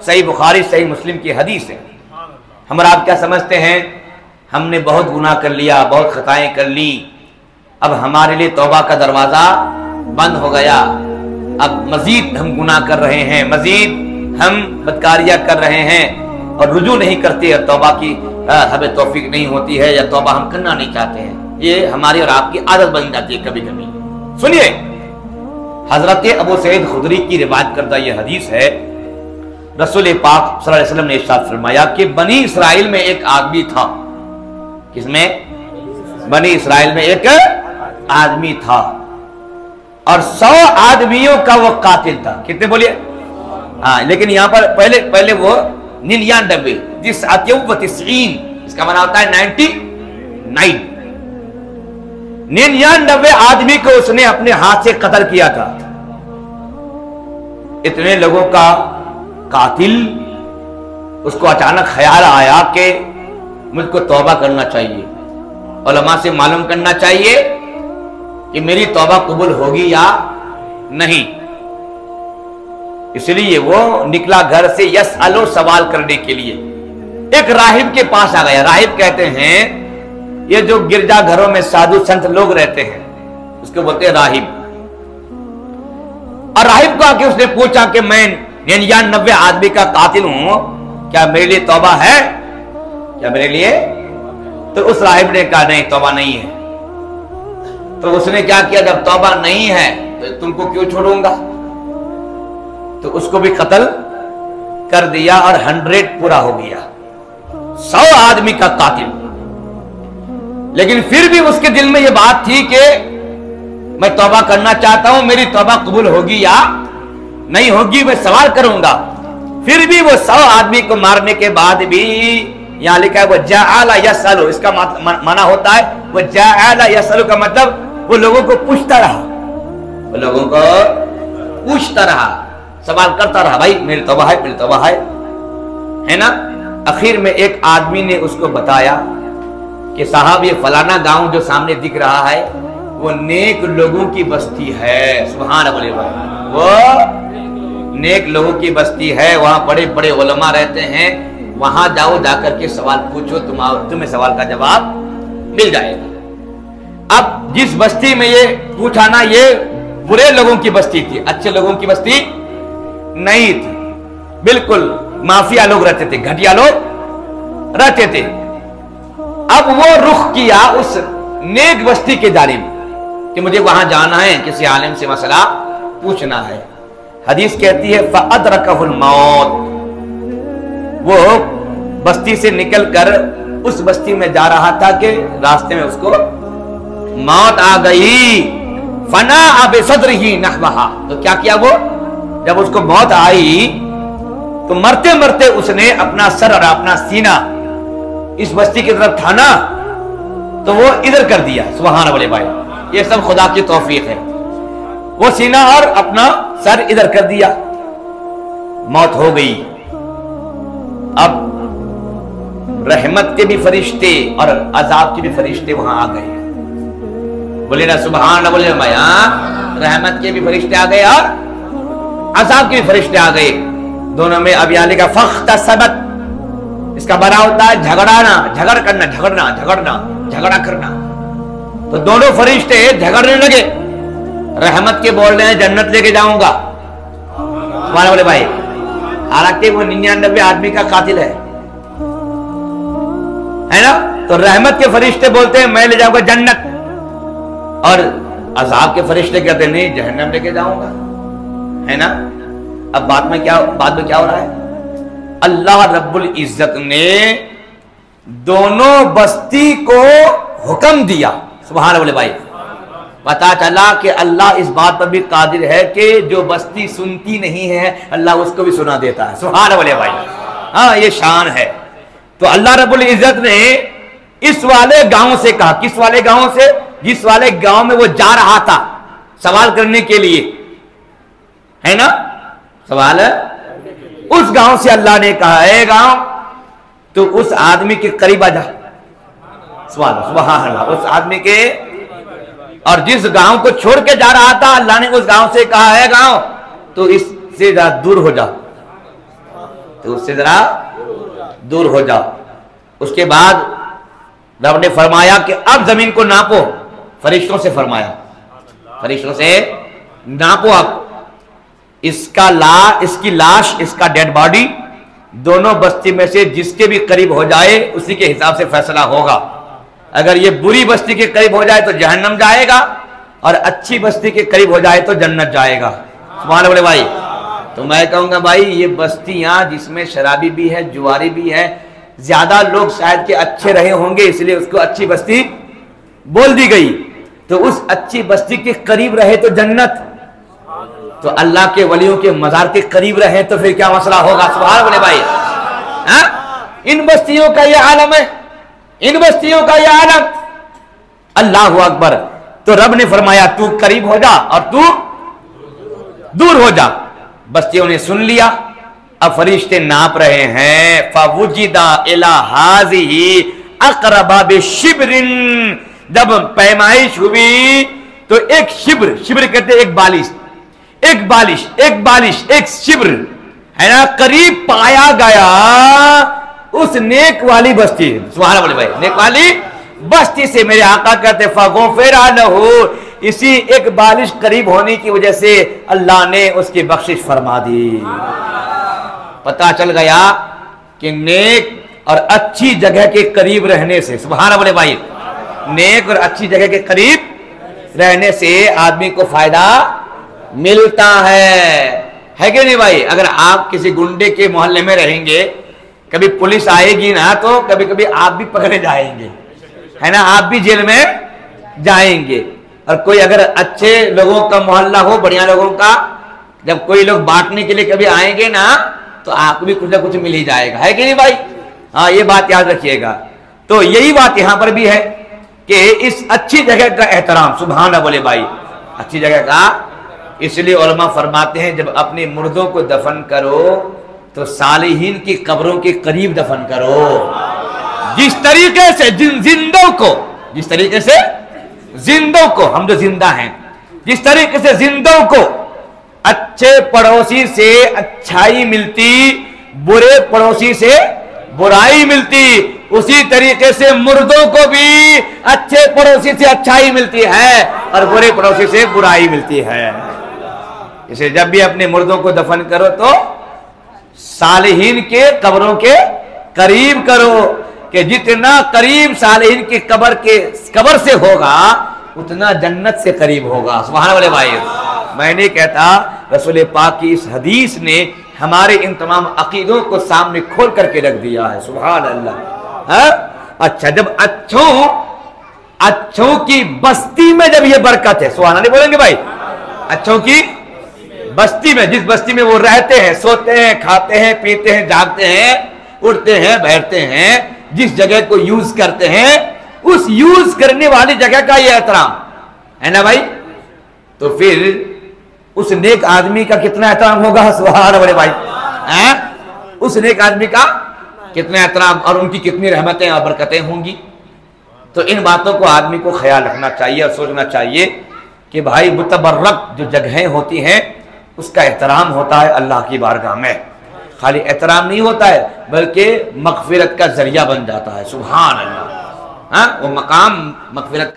सही बुखारी सही मुस्लिम की हदीस है। हम और आप क्या समझते हैं, हमने बहुत गुनाह कर लिया, बहुत खताएं कर ली, अब हमारे लिए तौबा का दरवाज़ा बंद हो गया, अब मजीद हम गुनाह कर रहे हैं, मजीद हम बदकारियाँ कर रहे हैं और रुजू नहीं करते, और तौबा की हमें तौफीक नहीं होती है, या तौबा हम करना नहीं चाहते हैं। ये हमारी और आपकी आदत बन जाती है कभी कभी। सुनिए, हजरत अबू सईद खुदरी की रिवायत करता यह हदीस है, रसूल पाक सल्लल्लाहु अलैहि वसल्लम ने इरशाद फरमाया कि बनी इसराइल में एक आदमी था। किसमें? बनी इसराइल में एक आदमी था और 100 आदमियों का वो कातिल था। कितने बोलिए? हाँ, लेकिन यहां पर पहले वो 99, जिस आतियन, इसका माना होता है 99। 99 आदमी को उसने अपने हाथ से कत्ल किया था। इतने लोगों का कातिल, उसको अचानक ख्याल आया कि मुझको तौबा करना चाहिए, उलमा से मालूम करना चाहिए कि मेरी तौबा कबूल होगी या नहीं। इसलिए वो निकला घर से यसअलो, सवाल करने के लिए। एक राहिब के पास आ गया। राहिब कहते हैं ये जो गिरजा घरों में साधु संत लोग रहते हैं, उसको बोलते हैं राहिब। और राहिब को आके उसने पूछा कि मैं 99 आदमी का कातिल हूं, क्या मेरे लिए तौबा है? क्या मेरे लिए? तो उस राहिब ने कहा नहीं, तौबा नहीं है। तो उसने क्या किया, जब तौबा नहीं है तो तुमको क्यों छोड़ूंगा, तो उसको भी कत्ल कर दिया और 100 पूरा हो गया, 100 आदमी का कातिल। लेकिन फिर भी उसके दिल में यह बात थी कि मैं तौबा करना चाहता हूं, मेरी तौबा कबूल होगी या नहीं होगी, मैं सवाल करूंगा। फिर भी वो 100 आदमी को मारने के बाद भी, यहां लिखा है वो जाअला यसअलु, इसका माना होता है वो जाअला यसअलु का मतलब वो लोगों को पूछता रहा, वो लोगों को पूछता रहा, सवाल करता रहा, भाई मेरी तौबा है, मेरी तौबा है ना। आखिर में एक आदमी ने उसको बताया कि साहब ये फलाना गांव जो सामने दिख रहा है वो नेक लोगों की बस्ती है। सुभान अल्लाह, वो नेक लोगों की बस्ती है, वहां बड़े बड़े उलमा रहते हैं, वहां जाओ, जाकर के सवाल पूछो, तुम्हें सवाल का जवाब मिल जाएगा। अब जिस बस्ती में ये पूछा ना, ये बुरे लोगों की बस्ती थी, अच्छे लोगों की बस्ती नहीं थी, बिल्कुल माफिया लोग रहते थे, घटिया लोग रहते थे। अब वो रुख किया उस नेक बस्ती के जानिब कि मुझे वहां जाना है, किसी आलिम से मसला पूछना है। हदीस कहती है फअदरकहुल मौत, वो बस्ती से निकलकर उस बस्ती में जा रहा था कि रास्ते में उसको मौत आ गई। फना अब सदरही नहवहा, तो क्या किया वो, जब उसको मौत आई तो मरते मरते उसने अपना सर और अपना सीना इस बस्ती की तरफ था ना, तो वो इधर कर दिया। सुभान अल्लाह भाई, ये सब खुदा की तौफीक है। वो सीना और अपना सर इधर कर दिया, मौत हो गई। अब रहमत के भी फरिश्ते और अजाब के भी फरिश्ते वहां आ गए। बोले ना सुभान अल्लाह, रहमत के भी फरिश्ते आ गए और अजाब के भी फरिश्ते आ गए दोनों में। अब यहां लिखा फख्तसबत, इसका बना होता है झगड़ाना, झगड़ करना, झगड़ना, झगड़ना, झगड़ा करना। तो दोनों फरिश्ते झगड़ने लगे। रहमत के बोल रहे हैं जन्नत लेके जाऊंगा, सुभान अल्लाह भाई, हालांकि वो 99 आदमी का कातिल है ना। तो रहमत के फरिश्ते बोलते हैं मैं ले जाऊंगा जन्नत, और अजाब के फरिश्ते कहते हैं नहीं, जहन्नम लेके जाऊंगा, है ना। अब बाद में क्या हो रहा है, अल्लाह रब्बुल इज्जत ने दोनों बस्ती को हुक्म दिया। सुभान अल्लाह भाई, पता चला कि अल्लाह इस बात पर भी कादिर है कि जो बस्ती सुनती नहीं है अल्लाह उसको भी सुना देता है। सुभान अल्लाह भाई, हाँ ये शान है। तो अल्लाह रब्बुल इज्जत ने इस वाले गांव से कहा, किस वाले गांव से, जिस वाले गांव में वो जा रहा था सवाल करने के लिए, है ना, सवाल है, उस गांव से अल्लाह ने कहा है गांव तो उस आदमी के करीब आ जा। सुभान अल्लाह, उस आदमी के, और जिस गांव को छोड़ के जा रहा था अल्लाह ने उस गांव से कहा है गांव तो इससे दूर हो जा। तो उससे जरा दूर हो जाओ। उसके बाद रब ने फरमाया कि अब जमीन को नापो, फरिश्तों से फरमाया, फरिश्तों से नापो अब इसकी लाश, इसका डेड बॉडी दोनों बस्ती में से जिसके भी करीब हो जाए उसी के हिसाब से फैसला होगा। अगर ये बुरी बस्ती के करीब हो जाए तो जहन्नम जाएगा, और अच्छी बस्ती के करीब हो जाए तो जन्नत जाएगा। सुभान अल्लाह भाई। तो मैं कहूंगा भाई ये बस्तियां जिसमें शराबी भी है, जुआरी भी है, ज्यादा लोग शायद के अच्छे रहे होंगे इसलिए उसको अच्छी बस्ती बोल दी गई। तो उस अच्छी बस्ती के करीब रहे तो जन्नत, तो अल्लाह के वलियों के मजार के करीब रहे तो फिर क्या मसला होगा। सुभान अल्लाह भाई। हाँ, इन बस्तियों का यह आलम है, इन बस्तियों का यह आलम। अल्लाह अकबर। तो रब ने फरमाया तू करीब हो जा और तू दूर हो जा। बस्तियों ने सुन लिया। अब फरिश्ते नाप रहे हैं। फवुजिदा इला हाज़िही अक़रबा बिशिब्रिन। जब पैमाइश हुई तो एक शिब्र, शिब्र कहते एक बालिश, एक बालिश, एक बालिश, एक शिब्र है ना, करीब पाया गया उस नेक वाली बस्ती। सुभान अल्लाह भाई। नेक वाली बस्ती से मेरे आका कहते फ़ग़ुफ़िरा लहू, इसी एक बालिश करीब होने की वजह से अल्लाह ने उसकी बख्शिश फरमा दी। पता चल गया कि नेक और अच्छी जगह के करीब रहने से, सुभान अल्लाह भाई, नेक और अच्छी जगह के करीब रहने से आदमी को फायदा मिलता है कि नहीं भाई। अगर आप किसी गुंडे के मोहल्ले में रहेंगे, कभी पुलिस आएगी ना तो कभी कभी आप भी पकड़े जाएंगे, है ना, आप भी जेल में जाएंगे। और कोई अगर अच्छे लोगों का मोहल्ला हो, बढ़िया लोगों का, जब कोई लोग बांटने के लिए कभी आएंगे ना तो आपको भी कुछ ना कुछ मिल ही जाएगा, है कि नहीं भाई। हाँ, ये बात याद रखिएगा। तो यही बात यहां पर भी है कि इस अच्छी जगह का एहतराम, सुभान अल्लाह भाई, अच्छी जगह का। इसलिए उलमा फरमाते हैं जब अपने मुर्दों को दफन करो तो सालिहीन की कब्रों के करीब दफन करो। जिस तरीके से जिंदों को, जिस तरीके से जिंदों को, हम जो जिंदा हैं, जिस तरीके से जिंदों को अच्छे पड़ोसी से अच्छाई मिलती, बुरे पड़ोसी से बुराई मिलती, उसी तरीके से मुर्दों को भी अच्छे पड़ोसी से अच्छाई मिलती है और बुरे पड़ोसी से बुराई मिलती है। इसे जब भी अपने मुर्दों को दफन करो तो सालिहीन के कब्रों के करीब करो, कि जितना करीब सालिहीन की कब्र से होगा उतना जन्नत से करीब होगा। सुभान अल्लाह भाई। मैं नहीं कहता, रसूल पाक की इस हदीस ने हमारे इन तमाम अकीदों को सामने खोल करके रख दिया है। सुभान अल्लाह। हाँ? अच्छा, जब अच्छों की बस्ती में जब ये बरकत है, सुभान अल्लाह बोलेंगे भाई, अच्छों की बस्ती में, जिस बस्ती में वो रहते हैं, सोते हैं, खाते हैं, पीते हैं, जागते हैं, उठते हैं, बैठते हैं, जिस जगह को यूज करते हैं, उस यूज करने वाली जगह का ये एहतराम है ना भाई। तो फिर उस नेक आदमी का कितना एहतराम होगा। सुभान अल्लाह भाई। हैं? उस नेक आदमी का कितना एहतराम और उनकी कितनी रहमतें और बरकतें होंगी। तो इन बातों को आदमी को ख्याल रखना चाहिए और सोचना चाहिए कि भाई मुतबर्रक जो जगहें होती हैं उसका एहतराम होता है अल्लाह की बारगाह में। खाली एहतराम नहीं होता है बल्कि मगफिरत का जरिया बन जाता है। सुभान अल्लाह। हाँ, वो मकाम मगफिरत